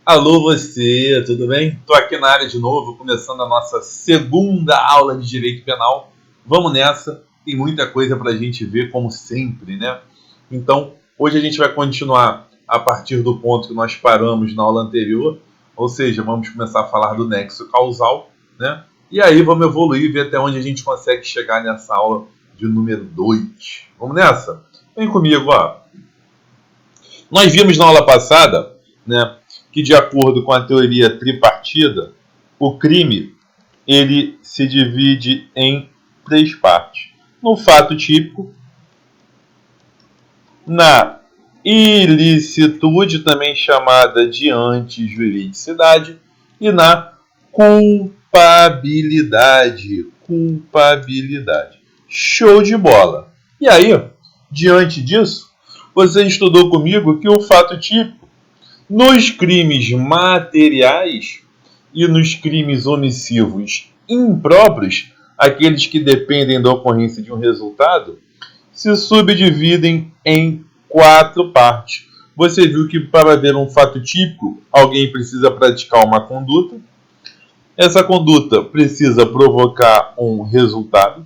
Alô você, tudo bem? Estou aqui na área de novo, começando a nossa segunda aula de Direito Penal. Vamos nessa, tem muita coisa para a gente ver, como sempre, né? Então, hoje a gente vai continuar a partir do ponto que nós paramos na aula anterior, ou seja, vamos começar a falar do nexo causal, né? E aí vamos evoluir e ver até onde a gente consegue chegar nessa aula de número 2. Vamos nessa? Vem comigo, ó. Nós vimos na aula passada, né, que de acordo com a teoria tripartida, o crime ele se divide em três partes: no fato típico, na ilicitude, também chamada de antijuridicidade, e na culpabilidade. Culpabilidade. Show de bola! E aí, diante disso, você estudou comigo que o fato típico, nos crimes materiais e nos crimes omissivos impróprios, aqueles que dependem da ocorrência de um resultado, se subdividem em quatro partes. Você viu que para ver um fato típico, alguém precisa praticar uma conduta. Essa conduta precisa provocar um resultado.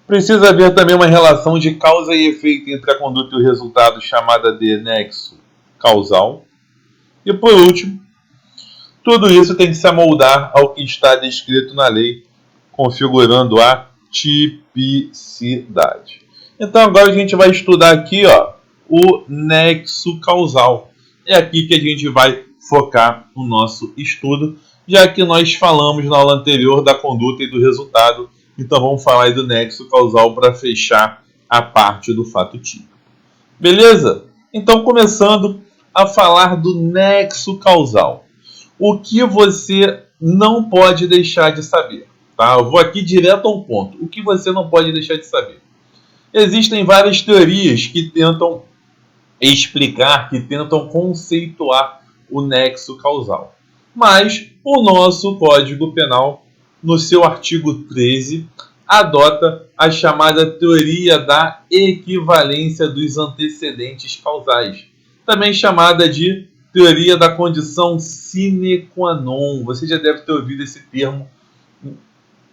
Precisa haver também uma relação de causa e efeito entre a conduta e o resultado, chamada de nexo causal. E por último, tudo isso tem que se amoldar ao que está descrito na lei, configurando a tipicidade. Então agora a gente vai estudar aqui, ó, o nexo causal. É aqui que a gente vai focar o nosso estudo, já que nós falamos na aula anterior da conduta e do resultado. Então vamos falar aí do nexo causal para fechar a parte do fato típico. Beleza? Então começando a falar do nexo causal. O que você não pode deixar de saber? Tá? Eu vou aqui direto ao ponto. O que você não pode deixar de saber? Existem várias teorias que tentam explicar, que tentam conceituar o nexo causal. Mas o nosso Código Penal, no seu artigo 13, adota a chamada teoria da equivalência dos antecedentes causais, também chamada de teoria da condição sine qua non. Você já deve ter ouvido esse termo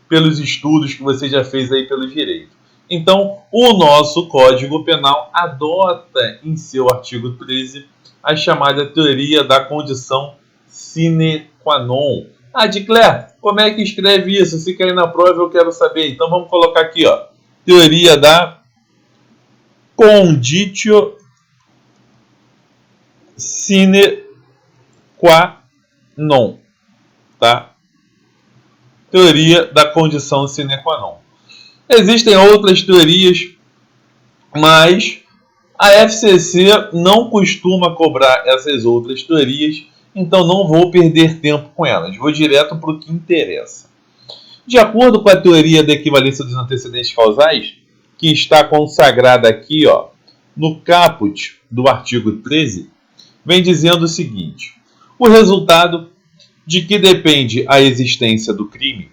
pelos estudos que você já fez aí pelo direito. Então, o nosso Código Penal adota em seu artigo 13 a chamada teoria da condição sine qua non. Ah, Claire, como é que escreve isso? Se cair na prova eu quero saber. Então vamos colocar aqui, ó. Teoria da conditio sine qua non, tá? Teoria da condição sine qua non. Existem outras teorias, mas a FCC não costuma cobrar essas outras teorias, então não vou perder tempo com elas. Vou direto para o que interessa. De acordo com a teoria da equivalência dos antecedentes causais, que está consagrada aqui, ó, no caput do artigo 13, vem dizendo o seguinte: o resultado de que depende a existência do crime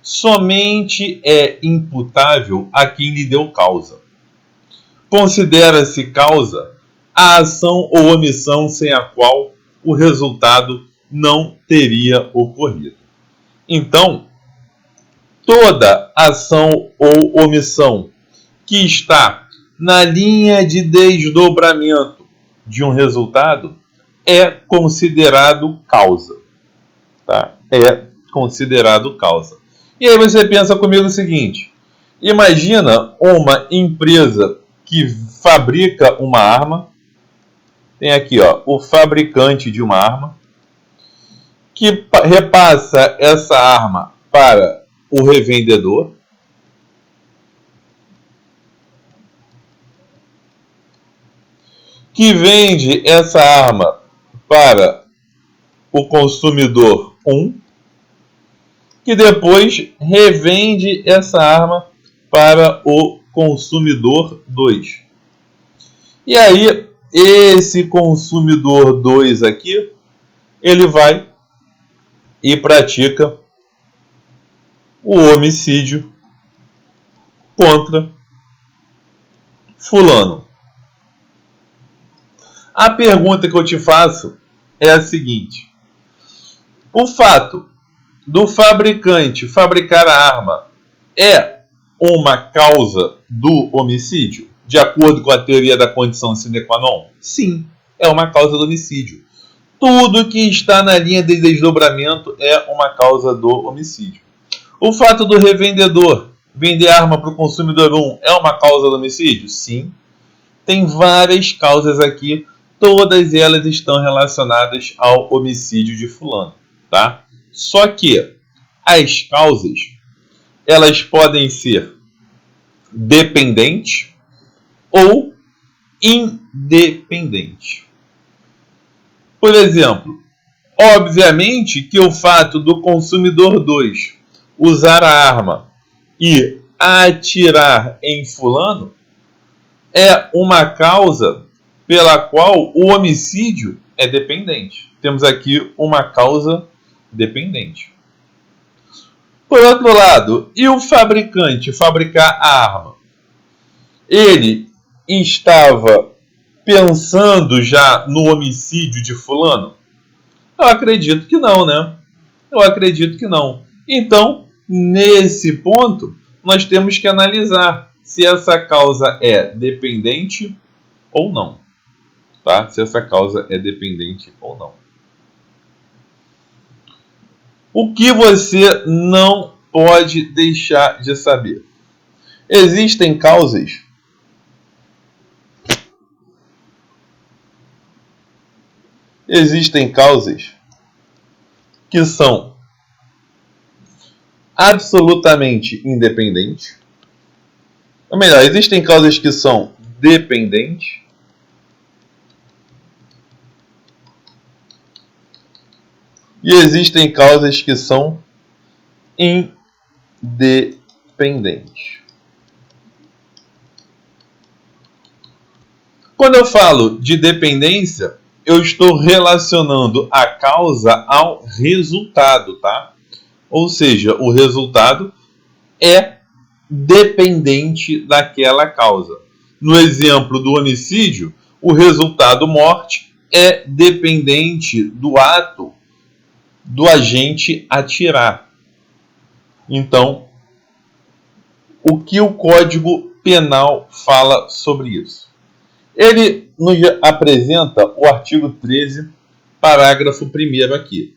somente é imputável a quem lhe deu causa. Considera-se causa a ação ou omissão sem a qual o resultado não teria ocorrido. Então, toda ação ou omissão que está na linha de desdobramento de um resultado é considerado causa. Tá? É considerado causa. E aí você pensa comigo o seguinte: imagina uma empresa que fabrica uma arma, tem aqui, ó, o fabricante de uma arma, que repassa essa arma para o revendedor, que vende essa arma para o consumidor 1, que depois revende essa arma para o consumidor 2. E aí, esse consumidor 2 aqui, ele vai e pratica o homicídio contra fulano. A pergunta que eu te faço é a seguinte: o fato do fabricante fabricar a arma é uma causa do homicídio, de acordo com a teoria da condição sine qua non? Sim, é uma causa do homicídio. Tudo que está na linha de desdobramento é uma causa do homicídio. O fato do revendedor vender arma para o consumidor 1 é uma causa do homicídio? Sim. Tem várias causas aqui, todas elas estão relacionadas ao homicídio de fulano, tá? Só que as causas, elas podem ser dependentes ou independentes. Por exemplo, obviamente que o fato do consumidor 2 usar a arma e atirar em fulano é uma causa pela qual o homicídio é dependente. Temos aqui uma causa dependente. Por outro lado, e o fabricante fabricar a arma? Ele estava pensando já no homicídio de fulano? Eu acredito que não, né? Eu acredito que não. Então, nesse ponto, nós temos que analisar se essa causa é dependente ou não. Tá? Se essa causa é dependente ou não. O que você não pode deixar de saber? Existem causas que são absolutamente independentes. Ou melhor, existem causas que são dependentes. E existem causas que são independentes. Quando eu falo de dependência, eu estou relacionando a causa ao resultado, tá? Ou seja, o resultado é dependente daquela causa. No exemplo do homicídio, o resultado morte é dependente do ato do agente atirar. Então, o que o Código Penal fala sobre isso? Ele nos apresenta o artigo 13, parágrafo 1º aqui,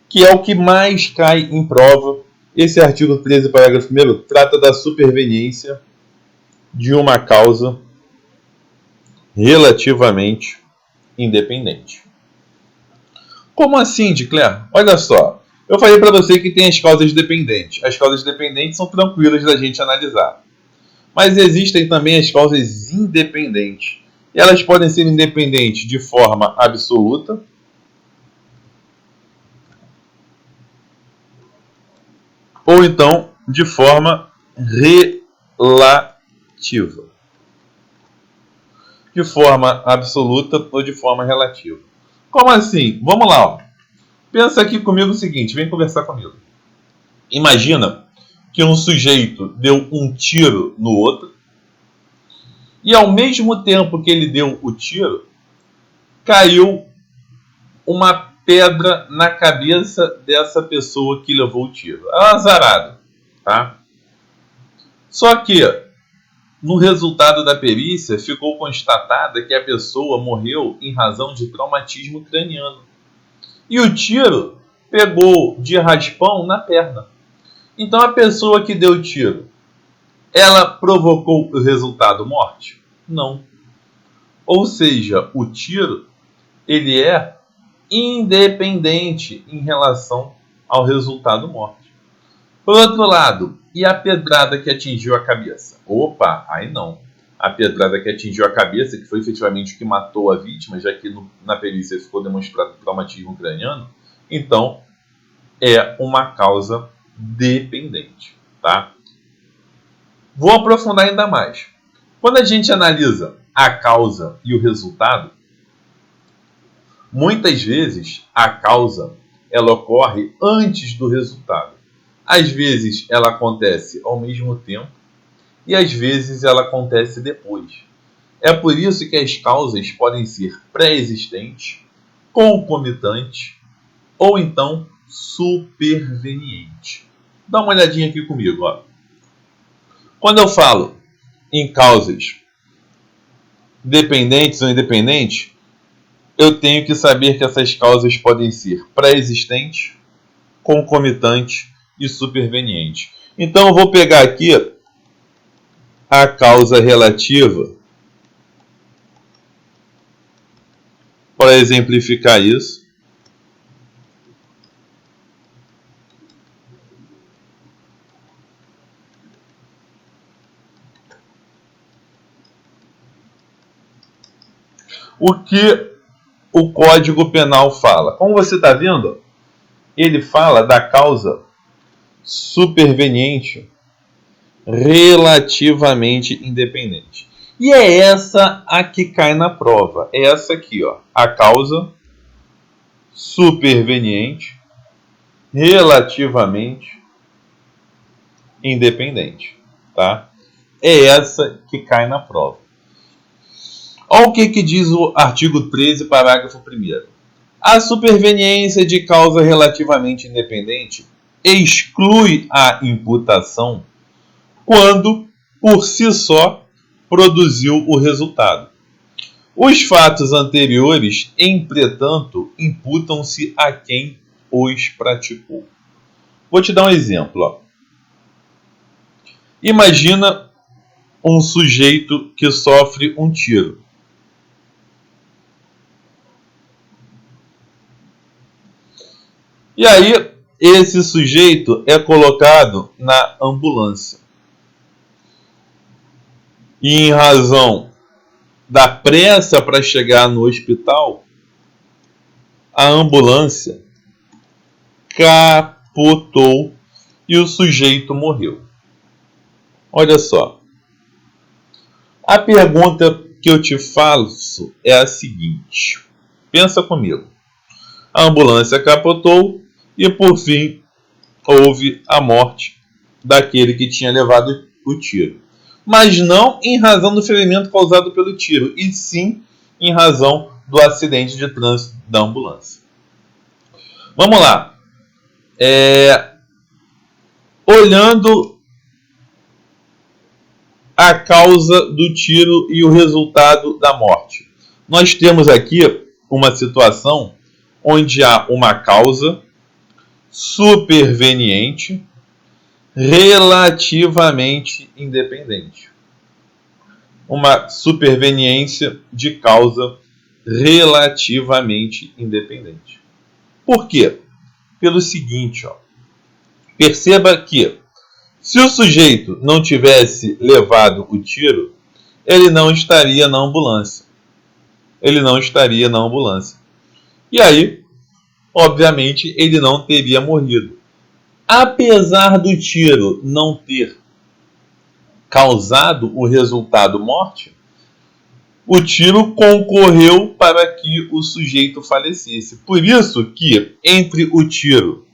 que é o que mais cai em prova. Esse artigo 13, parágrafo 1º, trata da superveniência de uma causa relativamente independente. Como assim, Dicler? Olha só, eu falei para você que tem as causas dependentes. As causas dependentes são tranquilas da gente analisar. Mas existem também as causas independentes. E elas podem ser independentes de forma absoluta ou então de forma relativa. De forma absoluta ou de forma relativa. Como assim? Vamos lá. Ó. Pensa aqui comigo o seguinte, vem conversar comigo. Imagina que um sujeito deu um tiro no outro e ao mesmo tempo que ele deu o tiro, caiu uma pedra na cabeça dessa pessoa que levou o tiro. É um azarado, tá? Só que no resultado da perícia ficou constatada que a pessoa morreu em razão de traumatismo craniano. E o tiro pegou de raspão na perna. Então a pessoa que deu o tiro, ela provocou o resultado morte? Não. Ou seja, o tiro, ele é independente em relação ao resultado morte. Por outro lado, e a pedrada que atingiu a cabeça? Opa, aí não. A pedrada que atingiu a cabeça, que foi efetivamente o que matou a vítima, já que na perícia ficou demonstrado traumatismo craniano, então é uma causa dependente, tá? Vou aprofundar ainda mais. Quando a gente analisa a causa e o resultado, muitas vezes a causa ela ocorre antes do resultado. Às vezes ela acontece ao mesmo tempo e às vezes ela acontece depois. É por isso que as causas podem ser pré-existentes, concomitantes ou então supervenientes. Dá uma olhadinha aqui comigo. Ó. Quando eu falo em causas dependentes ou independentes, eu tenho que saber que essas causas podem ser pré-existentes, concomitantes e supervenientes. Então eu vou pegar aqui a causa relativa para exemplificar isso. O que o Código Penal fala? Como você está vendo, ele fala da causa superveniente relativamente independente. E é essa a que cai na prova. É essa aqui, ó, a causa superveniente relativamente independente, tá? É essa que cai na prova. Olha o que diz o artigo 13, parágrafo 1º. A superveniência de causa relativamente independente exclui a imputação quando, por si só, produziu o resultado. Os fatos anteriores, entretanto, imputam-se a quem os praticou. Vou te dar um exemplo. Ó. Imagina um sujeito que sofre um tiro. E aí, esse sujeito é colocado na ambulância. E em razão da pressa para chegar no hospital, a ambulância capotou e o sujeito morreu. Olha só. A pergunta que eu te faço é a seguinte. Pensa comigo. A ambulância capotou e, por fim, houve a morte daquele que tinha levado o tiro. Mas não em razão do ferimento causado pelo tiro, e sim em razão do acidente de trânsito da ambulância. Vamos lá. Olhando a causa do tiro e o resultado da morte. Nós temos aqui uma situação onde há uma causa superveniente relativamente independente. Uma superveniência de causa relativamente independente. Por quê? Pelo seguinte, ó. Perceba que se o sujeito não tivesse levado o tiro, ele não estaria na ambulância. Ele não estaria na ambulância. E aí, obviamente, ele não teria morrido. Apesar do tiro não ter causado o resultado morte, o tiro concorreu para que o sujeito falecesse. Por isso que entre o tiro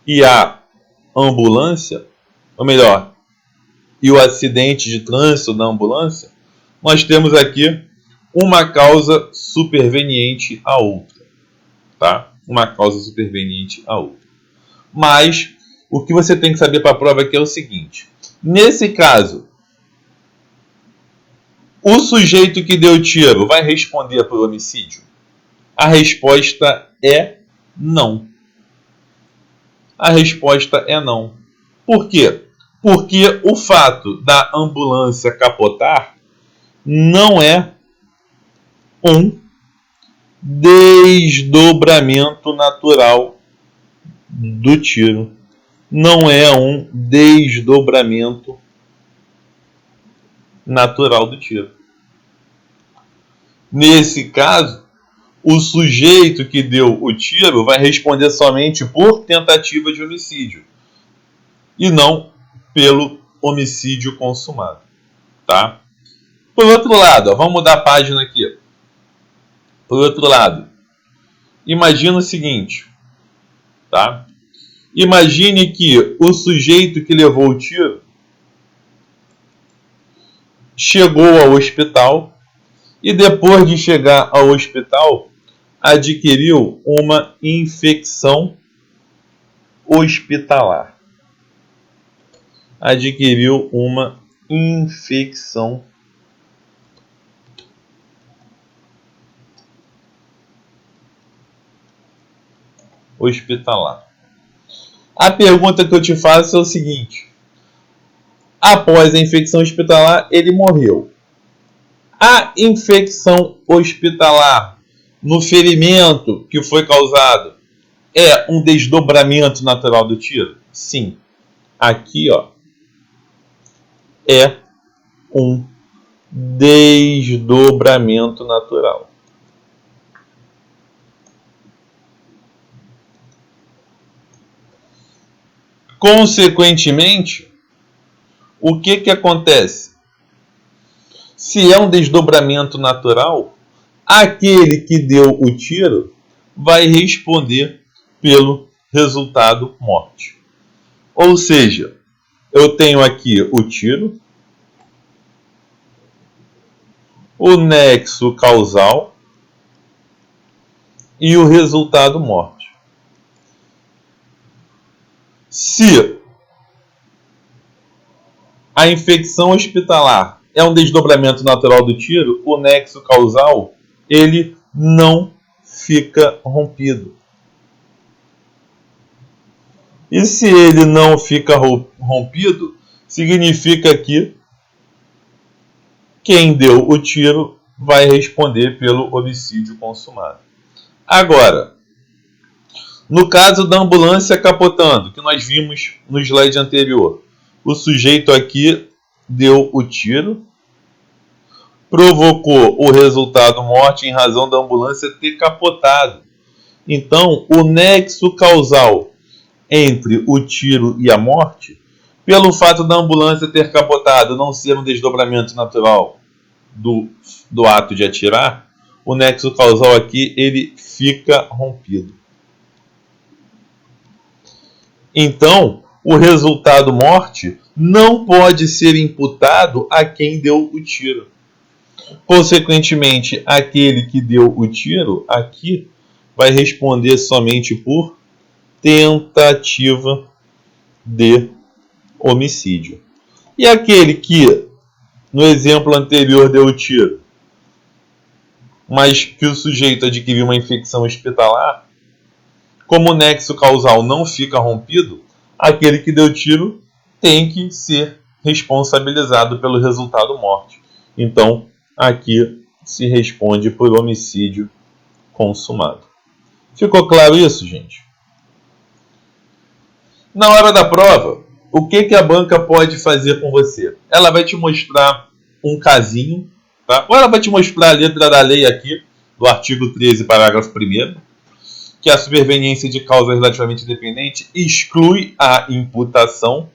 e a ambulância, ou melhor, e o acidente de trânsito da ambulância, nós temos aqui uma causa superveniente à outra, tá? Uma causa superveniente à outra. Mas o que você tem que saber para a prova aqui é o seguinte: nesse caso, o sujeito que deu tiro vai responder por homicídio? A resposta é não. A resposta é não. Por quê? Porque o fato da ambulância capotar não é um desdobramento natural do tiro. Não é um desdobramento natural do tiro. Nesse caso, o sujeito que deu o tiro vai responder somente por tentativa de homicídio e não pelo homicídio consumado, tá? Por outro lado, ó, vamos mudar a página aqui. Por outro lado, imagina o seguinte, tá? Imagine que o sujeito que levou o tiro chegou ao hospital e depois de chegar ao hospital, adquiriu uma infecção hospitalar. Adquiriu uma infecção hospitalar. A pergunta que eu te faço é o seguinte: após a infecção hospitalar, ele morreu. A infecção hospitalar no ferimento que foi causado é um desdobramento natural do tiro? Sim. Aqui, ó, é um desdobramento natural. Consequentemente, o que acontece? Se é um desdobramento natural, aquele que deu o tiro vai responder pelo resultado morte. Ou seja, eu tenho aqui o tiro, o nexo causal e o resultado morte. Se a infecção hospitalar é um desdobramento natural do tiro, o nexo causal ele não fica rompido. E se ele não fica rompido, significa que quem deu o tiro vai responder pelo homicídio consumado. Agora, no caso da ambulância capotando, que nós vimos no slide anterior, o sujeito aqui deu o tiro, provocou o resultado morte em razão da ambulância ter capotado. Então, o nexo causal entre o tiro e a morte, pelo fato da ambulância ter capotado não ser um desdobramento natural do ato de atirar, o nexo causal aqui ele fica rompido. Então, o resultado morte não pode ser imputado a quem deu o tiro. Consequentemente, aquele que deu o tiro aqui vai responder somente por tentativa de homicídio. E aquele que, no exemplo anterior, deu o tiro, mas que o sujeito adquiriu uma infecção hospitalar, como o nexo causal não fica rompido, aquele que deu o tiro tem que ser responsabilizado pelo resultado morte. Então, aqui se responde por homicídio consumado. Ficou claro isso, gente? Na hora da prova, o que a banca pode fazer com você? Ela vai te mostrar um casinho, tá? Ou ela vai te mostrar a letra da lei aqui, do artigo 13, parágrafo 1º, que a superveniência de causa relativamente independente exclui a imputação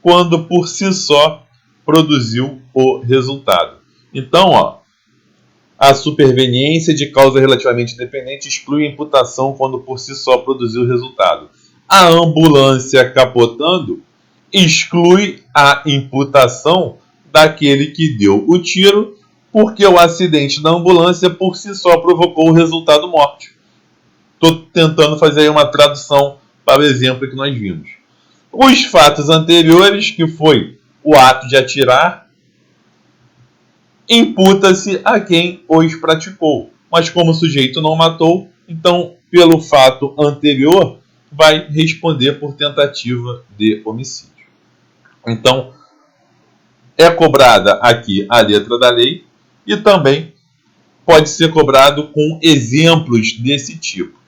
quando por si só produziu o resultado. Então, ó, a superveniência de causa relativamente independente exclui a imputação quando por si só produziu o resultado. A ambulância capotando exclui a imputação daquele que deu o tiro, porque o acidente da ambulância por si só provocou o resultado morte. Estou tentando fazer aí uma tradução para o exemplo que nós vimos. Os fatos anteriores, que foi o ato de atirar, imputa-se a quem os praticou. Mas como o sujeito não matou, então, pelo fato anterior, vai responder por tentativa de homicídio. Então, é cobrada aqui a letra da lei e também pode ser cobrado com exemplos desse tipo.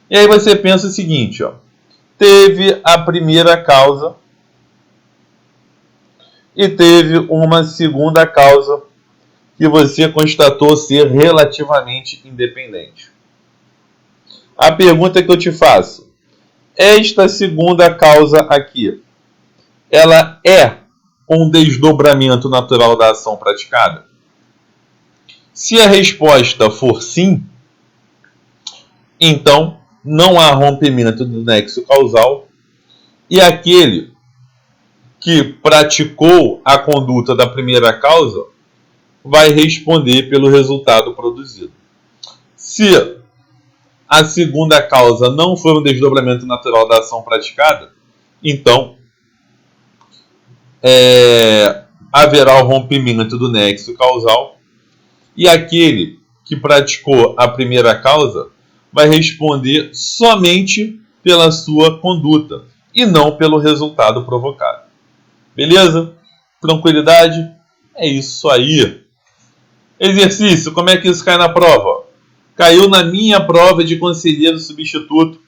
E aí você pensa o seguinte, ó, teve a primeira causa e teve uma segunda causa que você constatou ser relativamente independente. A pergunta que eu te faço, esta segunda causa aqui, ela é um desdobramento natural da ação praticada? Se a resposta for sim, então não há rompimento do nexo causal e aquele que praticou a conduta da primeira causa vai responder pelo resultado produzido. Se a segunda causa não for um desdobramento natural da ação praticada, então haverá o rompimento do nexo causal e aquele que praticou a primeira causa vai responder somente pela sua conduta e não pelo resultado provocado. Beleza? Tranquilidade? É isso aí. Exercício, como é que isso cai na prova? Caiu na minha prova de conselheiro substituto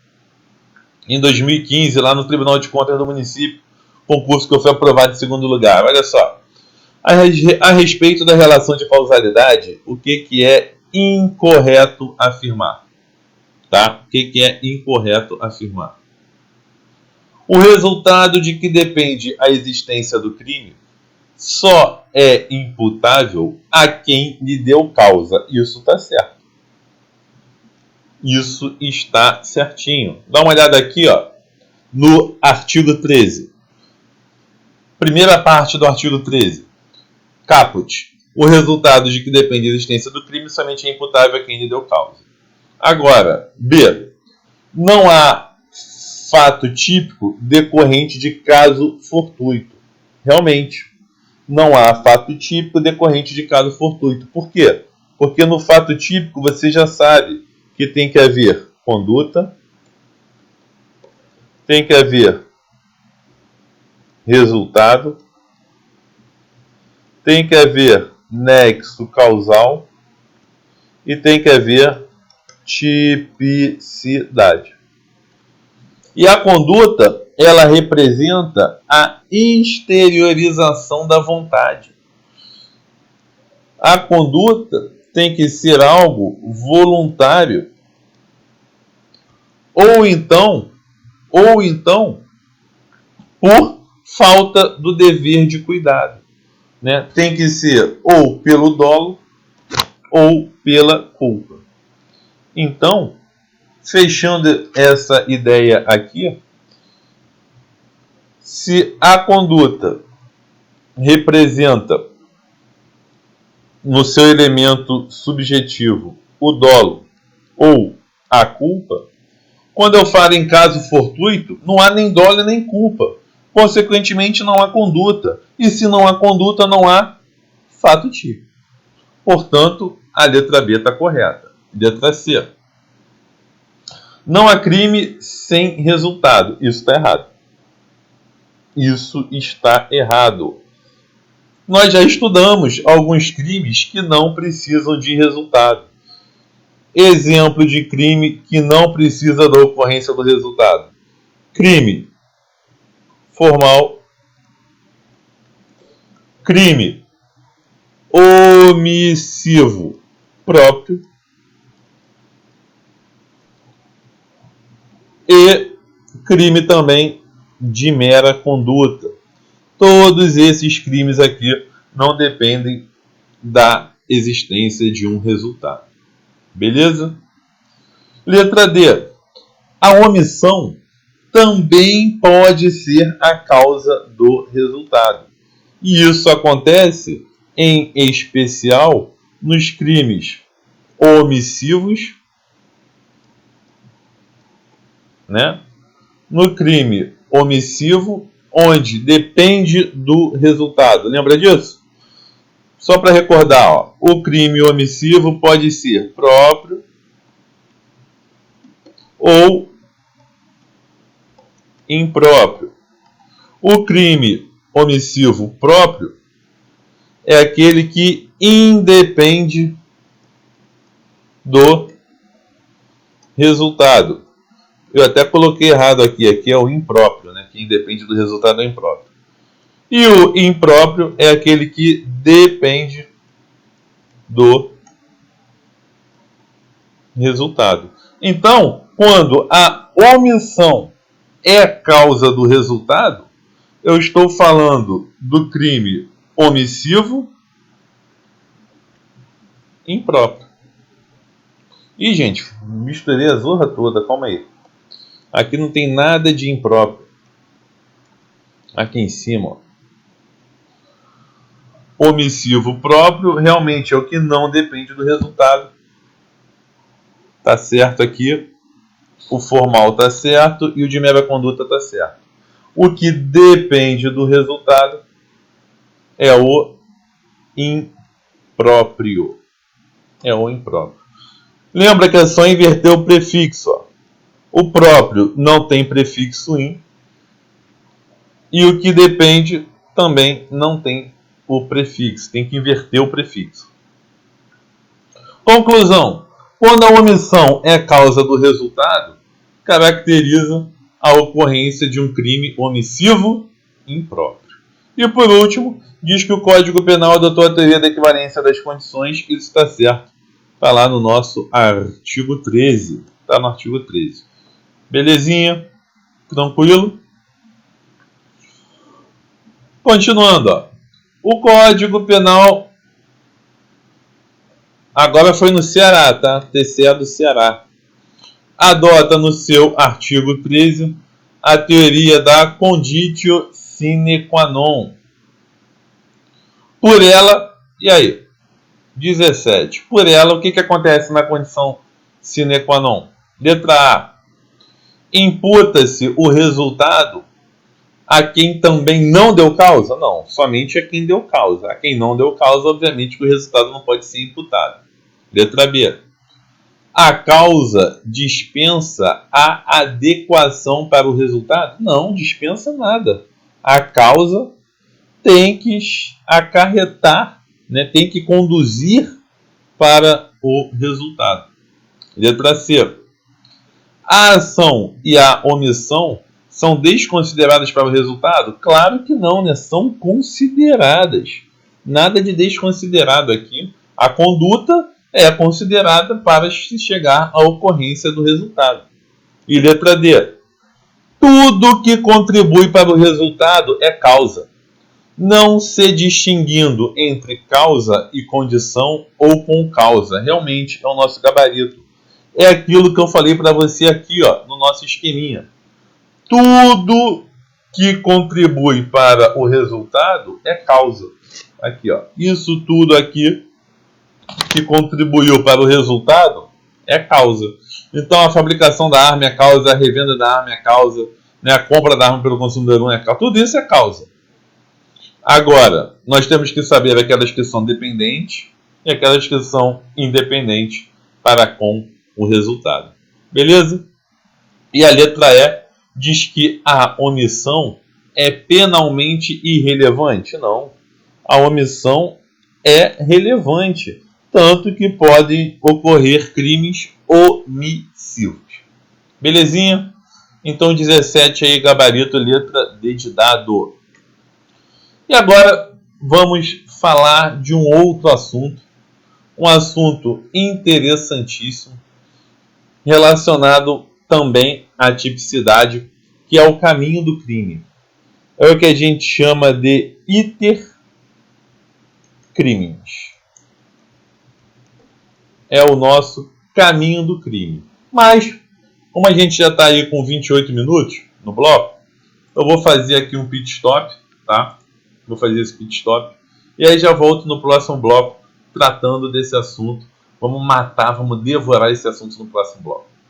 em 2015, lá no Tribunal de Contas do município, concurso que eu fui aprovado em segundo lugar. Olha só, a respeito da relação de causalidade, o que é incorreto afirmar? Tá? O que é incorreto afirmar? O resultado de que depende a existência do crime só é imputável a quem lhe deu causa. Isso está certo. Isso está certinho. Dá uma olhada aqui, ó, no artigo 13. Primeira parte do artigo 13. Caput. O resultado de que depende a existência do crime somente é imputável a quem lhe deu causa. Agora, B. Não há fato típico decorrente de caso fortuito. Realmente, não há fato típico decorrente de caso fortuito. Por quê? Porque no fato típico você já sabe que tem que haver conduta, tem que haver resultado, tem que haver nexo causal e tem que haver tipicidade. E a conduta, ela representa a exteriorização da vontade. A conduta tem que ser algo voluntário ou então por falta do dever de cuidado, né? Tem que ser ou pelo dolo ou pela culpa. Então, fechando essa ideia aqui, se a conduta representa no seu elemento subjetivo o dolo ou a culpa, quando eu falo em caso fortuito, não há nem dolo nem culpa. Consequentemente, não há conduta. E se não há conduta, não há fato típico. Portanto, a letra B está correta. Letra C. Não há crime sem resultado. Isso está errado. Isso está errado. Nós já estudamos alguns crimes que não precisam de resultado. Exemplo de crime que não precisa da ocorrência do resultado. Crime formal. Crime omissivo próprio. E crime também de mera conduta. Todos esses crimes aqui não dependem da existência de um resultado. Beleza? Letra D. A omissão também pode ser a causa do resultado. E isso acontece, em especial, nos crimes omissivos, né? No crime omissivo, onde depende do resultado. Lembra disso? Só para recordar, ó, o crime omissivo pode ser próprio ou impróprio. O crime omissivo próprio é aquele que independe do resultado. Eu até coloquei errado aqui é o impróprio, né? Que independe do resultado é o impróprio. E o impróprio é aquele que depende do resultado. Então, quando a omissão é causa do resultado, eu estou falando do crime omissivo impróprio. E, gente, misturei a zorra toda, calma aí. Aqui não tem nada de impróprio. Aqui em cima, ó. omissivo próprio realmente é o que não depende do resultado. Tá certo aqui. O formal tá certo e o de mera conduta tá certo. O que depende do resultado é o impróprio. É o impróprio. Lembra que é só inverter o prefixo. Ó. O próprio não tem prefixo in. E o que depende também não tem o prefixo. Tem que inverter o prefixo. Conclusão. Quando a omissão é causa do resultado, caracteriza a ocorrência de um crime omissivo impróprio. E por último, diz que o Código Penal adotou a teoria da equivalência das condições, e isso está certo. Está lá no nosso artigo 13. Está no artigo 13. Belezinha? Tranquilo? Continuando, ó. O Código Penal agora foi no Ceará, tá? TCE do Ceará. Adota no seu artigo 13 a teoria da conditio sine qua non. Por ela, e aí? 17. Por ela, o que acontece na condição sine qua non? Letra A. Imputa-se o resultado a quem também não deu causa? Não, somente a quem deu causa. A quem não deu causa, obviamente, que o resultado não pode ser imputado. Letra B. A causa dispensa a adequação para o resultado? Não, dispensa nada. A causa tem que acarretar, né, tem que conduzir para o resultado. Letra C. A ação e a omissão são desconsideradas para o resultado? Claro que não, né? São consideradas. Nada de desconsiderado aqui. A conduta é considerada para se chegar à ocorrência do resultado. E letra D. Tudo que contribui para o resultado é causa. Não se distinguindo entre causa e condição ou com causa. Realmente é o nosso gabarito. É aquilo que eu falei para você aqui, ó, no nosso esqueminha. Tudo que contribui para o resultado é causa. Aqui, ó. Isso tudo aqui que contribuiu para o resultado é causa. Então a fabricação da arma é causa, a revenda da arma é causa, né, a compra da arma pelo consumidor é causa. Tudo isso é causa. Agora, nós temos que saber aquelas que são dependentes e aquelas que são independentes para com o resultado. Beleza? E a letra E diz que a omissão é penalmente irrelevante? Não. A omissão é relevante, tanto que podem ocorrer crimes omissivos. Belezinha? Então 17 aí, gabarito, letra D de dado. E agora vamos falar de um outro assunto, um assunto interessantíssimo, relacionado também à tipicidade, que é o caminho do crime. É o que a gente chama de iter crimes. É o nosso caminho do crime. Mas, como a gente já está aí com 28 minutos no bloco, eu vou fazer aqui um pit stop, tá? Vou fazer esse pit stop. E aí já volto no próximo bloco tratando desse assunto. Vamos matar, vamos devorar esse assunto no próximo bloco.